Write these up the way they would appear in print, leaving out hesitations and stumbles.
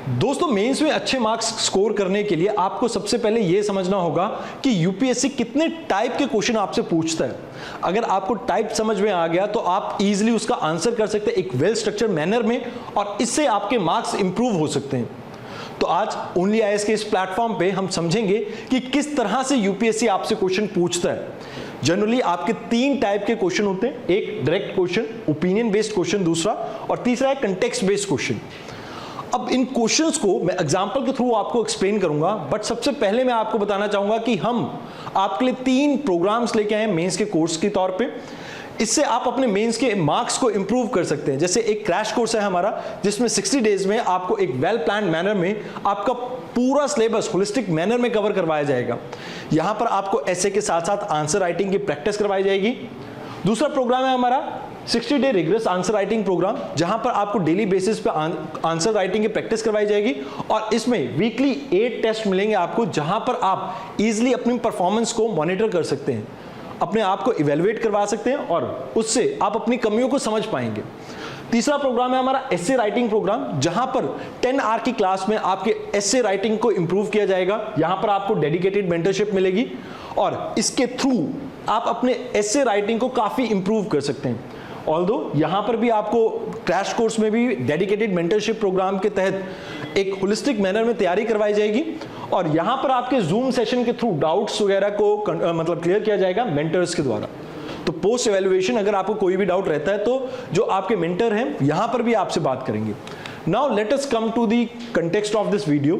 दोस्तों मेंस में अच्छे मार्क्स स्कोर करने के लिए आपको सबसे पहले यह समझना होगा कि यूपीएससी कितने टाइप के क्वेश्चन आपसे पूछता है। अगर आपको टाइप समझ में आ गया तो आप इजीली उसका आंसर कर सकते हैं एक वेल स्ट्रक्चर्ड मैनर में, और इससे आपके मार्क्स इंप्रूव हो सकते हैं। तो आज ओनली आईएएस के इस प्लेटफॉर्म पे हम समझेंगे कि किस तरह से यूपीएससी आपसे क्वेश्चन पूछता है। जनरली आपके 3 टाइप के क्वेश्चन होते हैं, एक direct question, opinion based question दूसरा, और तीसरा है कंटेक्स्ट बेस्ड क्वेश्चन। अब इन क्वेश्चंस को मैं एग्जांपल के थ्रू आपको एक्सप्लेन करूंगा, बट सबसे पहले मैं आपको बताना चाहूंगा कि हम आपके लिए 3 प्रोग्राम्स लेके आए मेंस के कोर्स के तौर पे। इससे आप अपने मेंस के मार्क्स को इंप्रूव कर सकते हैं। जैसे एक क्रैश कोर्स है हमारा, जिसमें 60 डेज में आपको एक वेल प्लान मैनर में आपका पूरा सिलेबस होलिस्टिक मैनर में कवर करवाया जाएगा। यहां पर आपको ऐसे के साथ साथ आंसर राइटिंग की प्रैक्टिस करवाई जाएगी। दूसरा प्रोग्राम है हमारा 60 day rigorous answer writing programme, जहां पर आपको डेली बेसिस पे आंसर राइटिंग की प्रैक्टिस करवाई जाएगी, और इसमें वीकली 8 टेस्ट मिलेंगे आपको, जहां पर आप इजीली अपनी परफॉर्मेंस को मॉनिटर कर सकते हैं, अपने आप को इवेलुएट करवा सकते हैं, और उससे आप अपनी कमियों को समझ पाएंगे। तीसरा प्रोग्राम है हमारा एस्से राइटिंग प्रोग्राम, जहां पर 10 आवर की क्लास में आपके एस्से राइटिंग को इंप्रूव किया जाएगा। यहां पर आपको डेडिकेटेड मेंटरशिप मिलेगी, और इसके थ्रू आप अपने एस्से राइटिंग को काफी इंप्रूव कर सकते हैं। ऑल्दो यहां पर भी आपको क्रैश कोर्स में भी डेडिकेटेड मेंटरशिप प्रोग्राम के तहत एक होलिस्टिक मैनर में तैयारी करवाई जाएगी, और यहां पर आपके जूम सेशन के थ्रू डाउट्स वगैरह को मतलब क्लियर किया जाएगा मेंटर्स के द्वारा। तो पोस्ट एवेल्युएशन अगर आपको कोई भी डाउट रहता है तो जो आपके मेंटर हैं यहां पर भी आपसे बात करेंगे। Now let us come to the context of this video.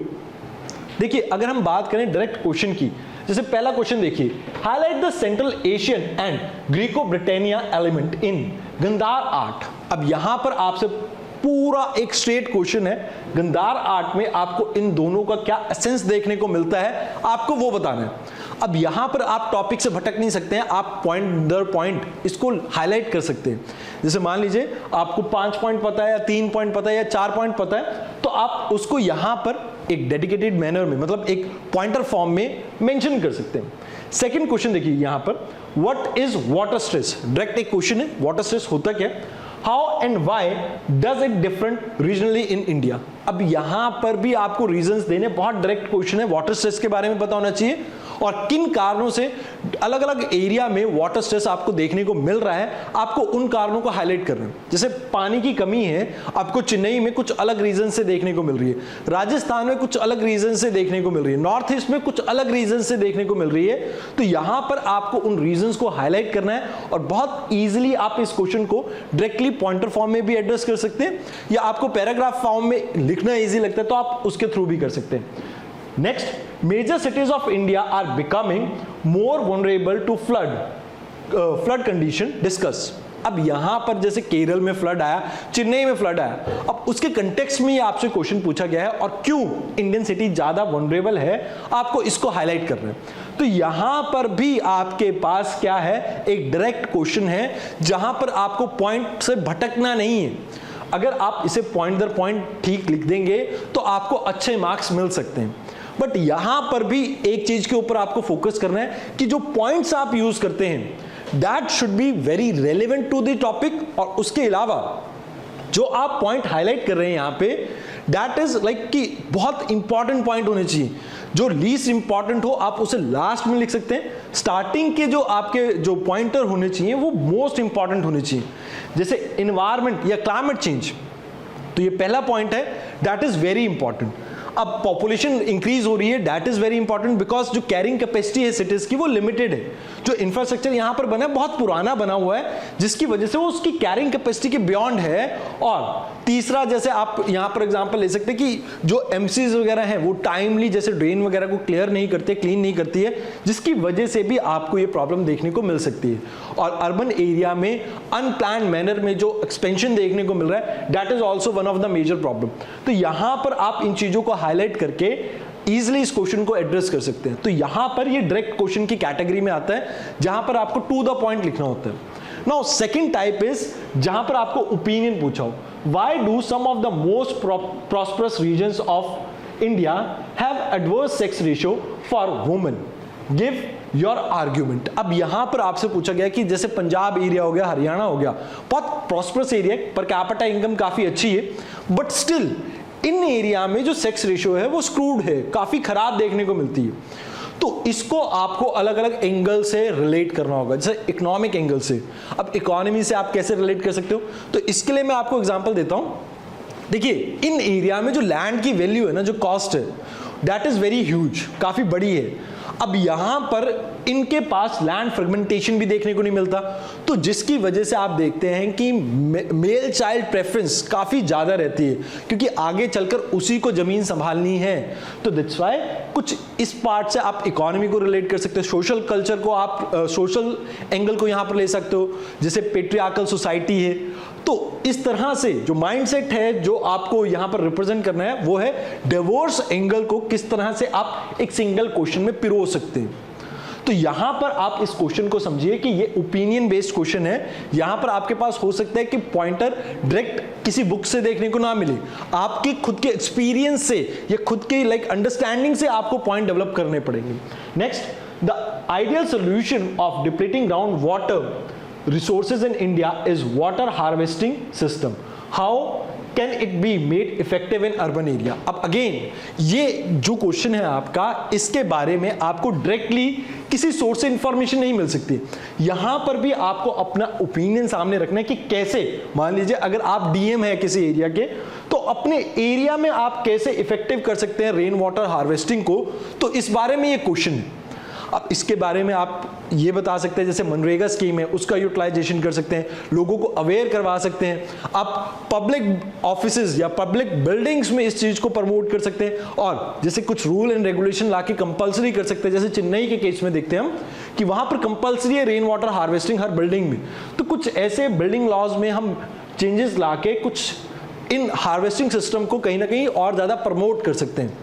देखिए, अगर हम बात करें डायरेक्ट क्वेश्चन की, जैसे पहला क्वेश्चन देखिए, highlight the central Asian and Greco Britannia element in Gandhara art. अब यहां पर आपसे पूरा एक स्ट्रेट क्वेश्चन है, गंधार आर्ट में आपको इन दोनों का क्या एसेंस देखने को मिलता है, आपको वो बताना है। अब यहां पर आप टॉपिक से भटक नहीं सकते हैं, आप पॉइंट दर पॉइंट इसको हाईलाइट कर सकते हैं। जैसे मान लीजिए आपको 5 पॉइंट पता है, या 3 पॉइंट पता है, या 4 पॉइंट पता है, तो आप उसको यहां पर एक डेडिकेटेड मैनर में, मतलब एक पॉइंटर फॉर्म में मेंशन कर सकते हैं। सेकंड क्वेश्चन देखिए यहां पर, what is water stress. Direct एक क्वेश्चन है, वाटर स्ट्रेस होता क्या, how and why does it different regionally in India. अब यहां पर भी आपको रीजंस देने, बहुत डायरेक्ट क्वेश्चन है, वाटर स्ट्रेस के बारे में पता होना चाहिए, और किन कारणों से अलग अलग एरिया में वाटर स्ट्रेस आपको देखने को मिल रहा है, आपको उन कारणों को हाईलाइट करना है। जैसे पानी की कमी है, आपको चेन्नई में कुछ अलग रीजन से देखने को मिल रही है, राजस्थान में कुछ अलग रीजन से देखने को मिल रही है, नॉर्थ ईस्ट में कुछ अलग रीजन से देखने को मिल रही है। तो यहां पर आपको उन रीजंस को हाईलाइट करना है, और बहुत ईजिली आप इस क्वेश्चन को डायरेक्टली पॉइंटर फॉर्म में भी एड्रेस कर सकते हैं, या आपको पैराग्राफ फॉर्म में लिखना ईजी लगता है तो आप उसके थ्रू भी कर सकते हैं। Next, major cities of India are becoming more vulnerable to flood condition. Discuss. अब यहां पर जैसे केरल में फ्लड आया, चेन्नई में फ्लड आया, अब उसके कंटेक्स्ट में आपसे क्वेश्चन पूछा गया है, और क्यों इंडियन सिटी ज्यादा वनरेबल है, आपको इसको हाईलाइट करना है। तो यहां पर भी आपके पास क्या है, एक डायरेक्ट क्वेश्चन है, जहां पर आपको पॉइंट से भटकना नहीं है। अगर आप इसे पॉइंट दर पॉइंट ठीक लिख देंगे तो आपको अच्छे मार्क्स मिल सकते हैं। बट यहां पर भी एक चीज के ऊपर आपको फोकस करना है कि जो पॉइंट्स आप यूज करते हैं that should be very relevant to the topic, और उसके अलावा जो आप पॉइंट हाईलाइट कर रहे हैं यहां पे, दैट इज लाइक कि बहुत इंपॉर्टेंट पॉइंट होने चाहिए। जो लीस्ट इंपॉर्टेंट हो आप उसे लास्ट में लिख सकते हैं, स्टार्टिंग के जो आपके जो पॉइंटर होने चाहिए वो मोस्ट इंपॉर्टेंट होने चाहिए। जैसे एनवायरमेंट या क्लाइमेट चेंज, तो ये पहला पॉइंट है, दैट इज वेरी इंपॉर्टेंट। अब पॉपुलेशन इंक्रीज हो रही है, that is very important, because जो कैरिंग कैपेसिटी है सिटीज की वो लिमिटेड है। जो इंफ्रास्ट्रक्चर यहां पर बना है बहुत पुराना बना हुआ है, जिसकी वजह से वो उसकी कैरिंग कैपेसिटी के बियॉन्ड है। और तीसरा, जैसे आप यहां पर एग्जांपल ले सकते हैं कि जो एमसीज वगैरह हैं वो टाइमली जैसे ड्रेन वगैरह को क्लियर नहीं करते, क्लीन नहीं करती है, जिसकी वजह से भी आपको ये प्रॉब्लम देखने को मिल सकती है। और अर्बन एरिया में अनप्लान्ड मैनर में जो एक्सपेंशन देखने को मिल रहा है, that is also one of the major problem. तो यहां पर आप इन चीजों को हाईलाइट करके इजीली इस क्वेश्चन को एड्रेस कर सकते हैं। तो यहां पर ये डायरेक्ट क्वेश्चन की कैटेगरी में आता है, जहां पर आपको टू द पॉइंट लिखना होता है। नाउ सेकंड टाइप इज जहां पर आपको ओपिनियन पूछा हो, why do some of the most prosperous regions of India have adverse sex ratio for women, give your argument. अब यहां पर आपसे पूछा गया कि जैसे पंजाब एरिया हो गया, हरियाणा हो गया, बहुत prosperous area, per capita income काफी अच्छी है, बट स्टिल इन एरिया में जो सेक्स रेशियो है वो स्क्रूड है, काफी खराब देखने को मिलती है। तो इसको आपको अलग अलग एंगल से रिलेट करना होगा, जैसे इकोनॉमिक एंगल से। अब इकोनॉमी से आप कैसे रिलेट कर सकते हो, तो इसके लिए मैं आपको एग्जांपल देता हूं। देखिए, इन एरिया में जो लैंड की वैल्यू है ना, जो कॉस्ट है, दैट इज वेरी ह्यूज, काफी बड़ी है। अब यहां पर इनके पास लैंड फ्रेगमेंटेशन भी देखने को नहीं मिलता, तो जिसकी वजह से आप देखते हैं कि मेल चाइल्ड प्रेफरेंस काफी ज्यादा रहती है, क्योंकि आगे चलकर उसी को जमीन संभालनी है। तो दैट्स व्हाई कुछ इस पार्ट से आप इकोनॉमी को रिलेट कर सकते हो, सोशल कल्चर को आप सोशल एंगल को यहां पर ले सकते हो, जैसे पेट्रियार्कल सोसाइटी है। तो इस तरह से जो माइंडसेट है जो आपको यहां पर रिप्रेजेंट करना है, वो है डाइवर्स एंगल को किस तरह से आप एक सिंगल क्वेश्चन में पिरो सकते हैं। तो यहां पर आप इस क्वेश्चन को समझिए कि ये ओपिनियन बेस्ड क्वेश्चन है। यहां पर आपके पास हो सकता है कि पॉइंटर डायरेक्ट किसी बुक से देखने को ना मिले, आपके खुद के एक्सपीरियंस से या खुद के अंडरस्टैंडिंग से आपको पॉइंट डेवलप करने पड़ेंगे। Next, the ideal solution of depleting ground water resources in India is water harvesting system. How can it be made effective in urban area? अब अगेन ये जो क्वेश्चन है आपका, इसके बारे में आपको डायरेक्टली किसी सोर्स से इंफॉर्मेशन नहीं मिल सकती। यहां पर भी आपको अपना ओपिनियन सामने रखना है कि कैसे, मान लीजिए अगर आप डीएम है किसी एरिया के, तो अपने एरिया में आप कैसे इफेक्टिव कर सकते हैं रेन वाटर हार्वेस्टिंग को, तो इस बारे में ये क्वेश्चन है। अब इसके बारे में आप ये बता सकते हैं, जैसे मनरेगा स्कीम है उसका यूटिलाइजेशन कर सकते हैं, लोगों को अवेयर करवा सकते हैं, आप पब्लिक ऑफिसेज या पब्लिक बिल्डिंग्स में इस चीज को प्रमोट कर सकते हैं, और जैसे कुछ रूल एंड रेगुलेशन लाके कंपलसरी कर सकते हैं। जैसे चेन्नई के केस में देखते हैं हम कि वहां पर कंपलसरी है रेन वाटर हार्वेस्टिंग हर बिल्डिंग में। तो कुछ ऐसे बिल्डिंग लॉज में हम चेंजेस लाके कुछ इन हार्वेस्टिंग सिस्टम को कहीं ना कहीं और ज्यादा प्रमोट कर सकते हैं।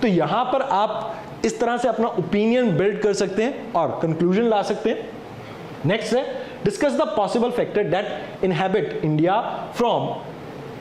तो यहां पर आप इस तरह से अपना ओपिनियन बिल्ड कर सकते हैं और कंक्लूजन ला सकते हैं। नेक्स्ट है, discuss the possible factor that inhibit India from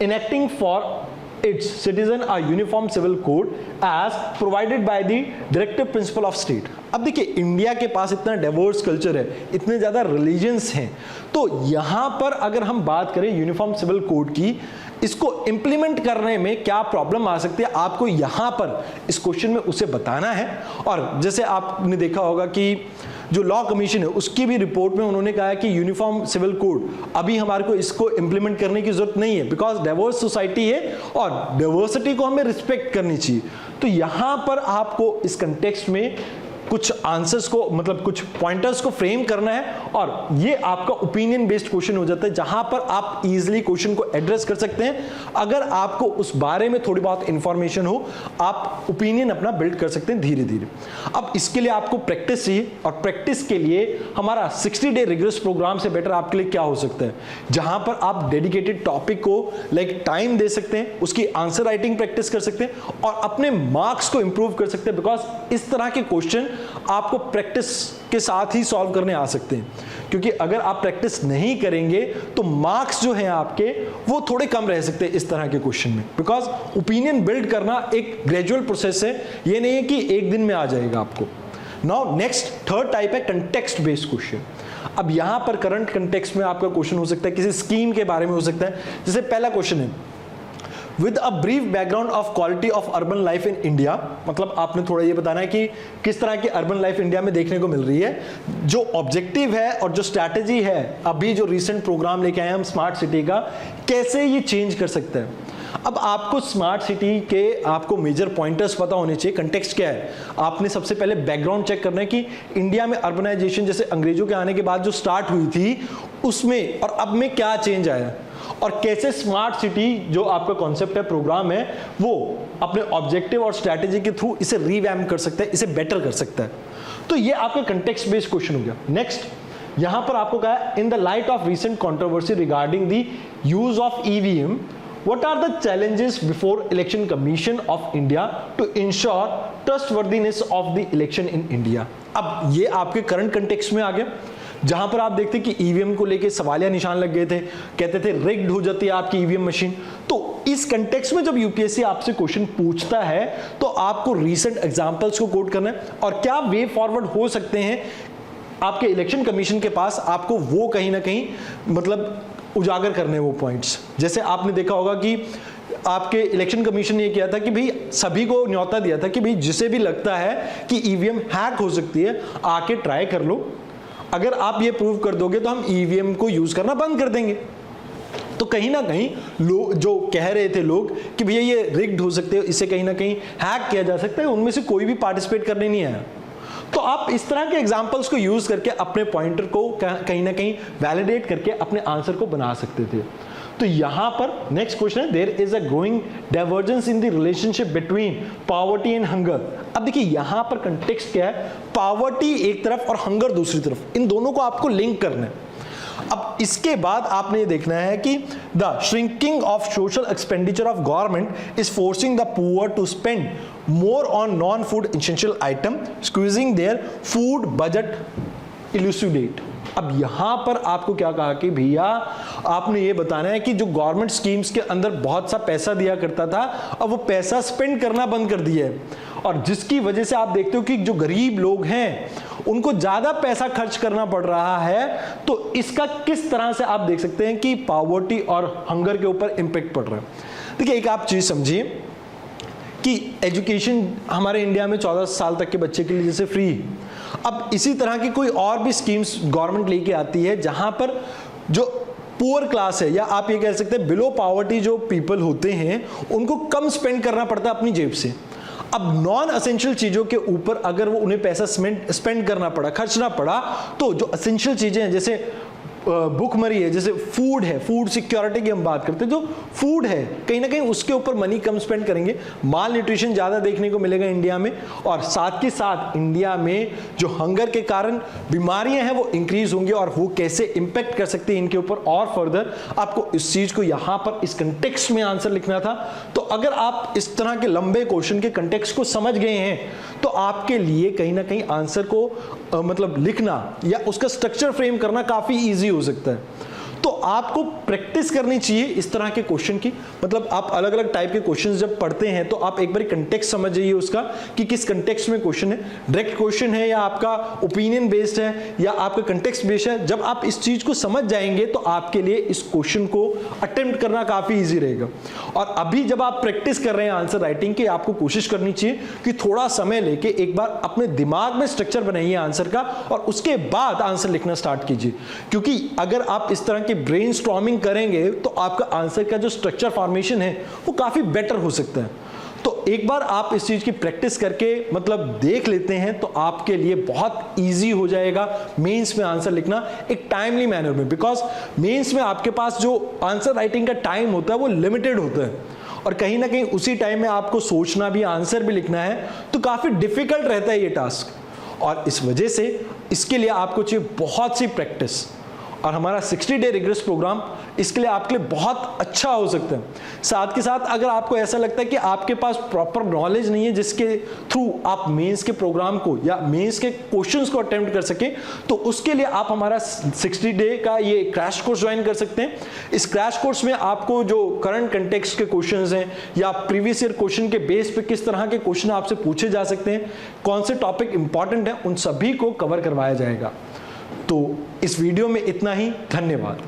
enacting for its citizen a uniform civil code as provided by the directive principle of state. अब देखिए, इंडिया के पास इतना डाइवर्स कल्चर है, इतने ज्यादा रिलीजन्स हैं, तो यहां पर अगर हम बात करें यूनिफॉर्म सिविल कोड की, इसको इंप्लीमेंट करने में क्या प्रॉब्लम आ सकती है, आपको यहां पर इस क्वेश्चन में उसे बताना है। और जैसे आपने देखा होगा कि जो लॉ कमीशन है उसकी भी रिपोर्ट में उन्होंने कहा है कि यूनिफॉर्म सिविल कोड अभी हमारे को इसको इंप्लीमेंट करने की जरूरत नहीं है, बिकॉज डाइवर्स सोसाइटी है और डाइवर्सिटी को हमें रिस्पेक्ट करनी चाहिए। तो यहां पर आपको इस कंटेक्स्ट में कुछ आंसर्स को, मतलब कुछ पॉइंटर्स को फ्रेम करना है, और ये आपका ओपिनियन बेस्ड क्वेश्चन हो जाता है, जहां पर आप इजीली क्वेश्चन को एड्रेस कर सकते हैं। अगर आपको उस बारे में थोड़ी बहुत इंफॉर्मेशन हो, आप ओपिनियन अपना बिल्ड कर सकते हैं धीरे धीरे। अब इसके लिए आपको प्रैक्टिस चाहिए, और प्रैक्टिस के लिए हमारा 60 डे रिग्रेस प्रोग्राम से बेटर आपके लिए क्या हो सकता है, जहां पर आप डेडिकेटेड टॉपिक को टाइम दे सकते हैं, उसकी आंसर राइटिंग प्रैक्टिस कर सकते हैं और अपने मार्क्स को इंप्रूव कर सकते हैं, बिकॉज इस तरह के क्वेश्चन आपको प्रैक्टिस के साथ ही सॉल्व करने आ सकते हैं। क्योंकि अगर आप प्रैक्टिस नहीं करेंगे तो मार्क्स जो हैं आपके वो थोड़े कम रह सकते हैं इस तरह के क्वेश्चन में, बिकॉज ओपिनियन बिल्ड करना एक ग्रेजुअल प्रोसेस है, ये नहीं है कि एक दिन में आ जाएगा आपको। नाउ नेक्स्ट थर्ड टाइप है कंटेक्स्ट बेस्ड क्वेश्चन। अब यहां पर करंट कंटेक्स्ट में आपका क्वेश्चन हो सकता है, किसी स्कीम के बारे में हो सकता है। जैसे पहला क्वेश्चन है, with a brief background of quality of urban life in India, मतलब आपने थोड़ा ये बताना है कि किस तरह की अर्बन लाइफ इंडिया में देखने को मिल रही है, जो ऑब्जेक्टिव है और जो स्ट्रैटेजी है, अभी जो रिसेंट प्रोग्राम लेके आए हम स्मार्ट सिटी का, कैसे ये चेंज कर सकते हैं। अब आपको स्मार्ट सिटी के आपको मेजर पॉइंटर्स पता होने चाहिए। कंटेक्स्ट क्या है, आपने सबसे पहले बैकग्राउंड चेक करना है कि इंडिया में अर्बनाइजेशन जैसे अंग्रेजों के आने के बाद जो स्टार्ट हुई थी उसमें और अब में क्या चेंज आया, और कैसे स्मार्ट सिटी जो आपका कॉन्सेप्ट है, प्रोग्राम है, वो अपने ऑब्जेक्टिव और स्ट्रैटेजी के थ्रू इसे रीवैम्प कर सकता है, इसे बेटर कर सकता है। तो ये आपका कंटेक्स्ट बेस्ड क्वेश्चन हो गया। नेक्स्ट, यहां पर आपको कहा है, in the light of recent controversy regarding the use of EVM, what are the challenges before election commission of India to ensure trustworthiness of the election in India। अब ये आपके करंट कंटेक्स्ट में आ गया, जहां पर आप देखते हैं कि ईवीएम को लेके सवालिया निशान लग गए थे, कहते थे रिग्ड हो जाती है आपकी ईवीएम मशीन। तो इस कंटेक्स्ट में जब यूपीएससी आपसे क्वेश्चन पूछता है तो आपको रीसेंट एग्जांपल्स को कोट करना है, और क्या वे फॉरवर्ड हो सकते हैं आपके इलेक्शन कमीशन के पास, आपको वो कहीं ना कहीं मतलब उजागर करने वो पॉइंट्स। जैसे आपने देखा होगा कि आपके इलेक्शन कमीशन ने किया था कि भाई सभी को न्योता दिया था कि भाई जिसे भी लगता है कि ईवीएम हैक हो सकती है आके ट्राई कर लो, अगर आप ये प्रूव कर दोगे तो हम ईवीएम को यूज करना बंद कर देंगे। तो कहीं ना कहीं लोग जो कह रहे थे लोग कि भैया ये रिग्ड हो सकते हैं, इसे कहीं ना कहीं हैक किया जा सकता है, उनमें से कोई भी पार्टिसिपेट करने नहीं आया। तो आप इस तरह के एग्जांपल्स को यूज करके अपने पॉइंटर को कहीं ना कहीं वैलिडेट करके अपने आंसर को बना सकते थे। तो यहां पर नेक्स्ट क्वेश्चन है, there is a growing divergence in the relationship between poverty and hunger. अब देखिए यहां पर कंटेक्स्ट क्या है, पॉवर्टी एक तरफ और हंगर दूसरी तरफ, इन दोनों को आपको लिंक करना है। अब इसके बाद आपने ये देखना है कि the shrinking of social expenditure of government is forcing the poor to spend more on non food essential item, squeezing their food budget elucidate. अब यहां पर आपको क्या कहा कि भैया आपने ये बताना है कि जो गवर्नमेंट स्कीम्स के अंदर बहुत सा पैसा दिया करता था, अब वो पैसा स्पेंड करना बंद कर दिया है, और जिसकी वजह से आप देखते हो कि जो गरीब लोग हैं उनको ज्यादा पैसा खर्च करना पड़ रहा है। तो इसका किस तरह से आप देख सकते हैं कि पॉवर्टी और हंगर के ऊपर इंपैक्ट पड़ रहा है। देखिए एक आप चीज समझिए कि एजुकेशन हमारे इंडिया में 14 साल तक के बच्चे के लिए जैसे फ्री, अब इसी तरह की कोई और भी स्कीम्स गवर्नमेंट लेके आती है जहां पर जो पुअर क्लास है, या आप ये कह सकते हैं बिलो पॉवर्टी जो पीपल होते हैं, उनको कम स्पेंड करना पड़ता है अपनी जेब से। अब नॉन एसेंशियल चीजों के ऊपर अगर वो उन्हें पैसा स्पेंड करना पड़ा, खर्चना पड़ा, तो जो एसेंशियल चीजें हैं जैसे भूखमरी है, जैसे फूड है, फूड सिक्योरिटी की हम बात करते हैं, जो फूड है कहीं ना कहीं उसके ऊपर मनी कम स्पेंड करेंगे, माल न्यूट्रिशन ज़्यादा देखने को मिलेगा इंडिया में, और साथ के साथ इंडिया में जो हंगर के कारण बीमारियां हैं वो इंक्रीज होंगी, और वो कैसे इंपैक्ट कर सकती है इनके ऊपर और फर्दर आपको इस चीज़ को यहाँ पर इस कंटेक्स्ट में आंसर लिखना था। तो अगर आप इस तरह के लंबे क्वेश्चन के कंटेक्स्ट को समझ गए हैं तो आपके लिए कहीं ना कहीं आंसर को मतलब लिखना या उसका स्ट्रक्चर फ्रेम करना काफ़ी ईजी हो सकता है। तो आपको प्रैक्टिस करनी चाहिए इस तरह के क्वेश्चन की, मतलब आप अलग अलग टाइप के क्वेश्चंस जब पढ़ते हैं तो आप एक बार कंटेक्स्ट समझ जाइए उसका कि किस कंटेक्स्ट में क्वेश्चन है, डायरेक्ट क्वेश्चन है या आपका ओपिनियन बेस्ड है या आपका कंटेक्स्ट बेस्ड है। जब आप इस चीज को समझ जाएंगे तो आपके लिए इस क्वेश्चन को अटेम्प्ट करना काफी ईजी रहेगा। और अभी जब आप प्रैक्टिस कर रहे हैं आंसर राइटिंग की, आपको कोशिश करनी चाहिए कि थोड़ा समय लेके एक बार अपने दिमाग में स्ट्रक्चर बनाइए आंसर का, और उसके बाद आंसर लिखना स्टार्ट कीजिए। क्योंकि अगर आप इस तरह के ब्रेनस्टॉर्मिंग करेंगे तो आपका आंसर का जो स्ट्रक्चर फॉर्मेशन है वो काफी बेटर हो सकता है। तो एक बार आप इस चीज की प्रैक्टिस करके मतलब देख लेते हैं तो आपके लिए बहुत इजी हो जाएगा मेंस में आंसर लिखना एक टाइमली मैनर में, बिकॉज मेंस में आपके पास जो आंसर राइटिंग का टाइम होता है वो लिमिटेड होता है, और कहीं ना कहीं उसी टाइम में आपको सोचना भी आंसर भी लिखना है, तो काफी डिफिकल्ट रहता है ये टास्क। और इस वजह से इसके लिए आपको चाहिए बहुत सी प्रैक्टिस, और हमारा 60 डे रिग्रेस प्रोग्राम इसके लिए आपके लिए बहुत अच्छा हो सकता है। साथ के साथ अगर आपको ऐसा लगता है कि आपके पास प्रॉपर नॉलेज नहीं है जिसके थ्रू आप मेंस के प्रोग्राम को या मेंस के क्वेश्चंस को अटेम्प्ट कर सके, तो उसके लिए आप हमारा 60 डे का ये क्रैश कोर्स ज्वाइन कर सकते हैं। इस क्रैश कोर्स में आपको जो करंट कंटेक्स्ट के क्वेश्चंस हैं या प्रीवियस ईयर क्वेश्चन के बेस पे किस तरह के क्वेश्चन आपसे पूछे जा सकते हैं, कौन से टॉपिक इंपॉर्टेंट है, उन सभी को कवर करवाया जाएगा। तो इस वीडियो में इतना ही, धन्यवाद।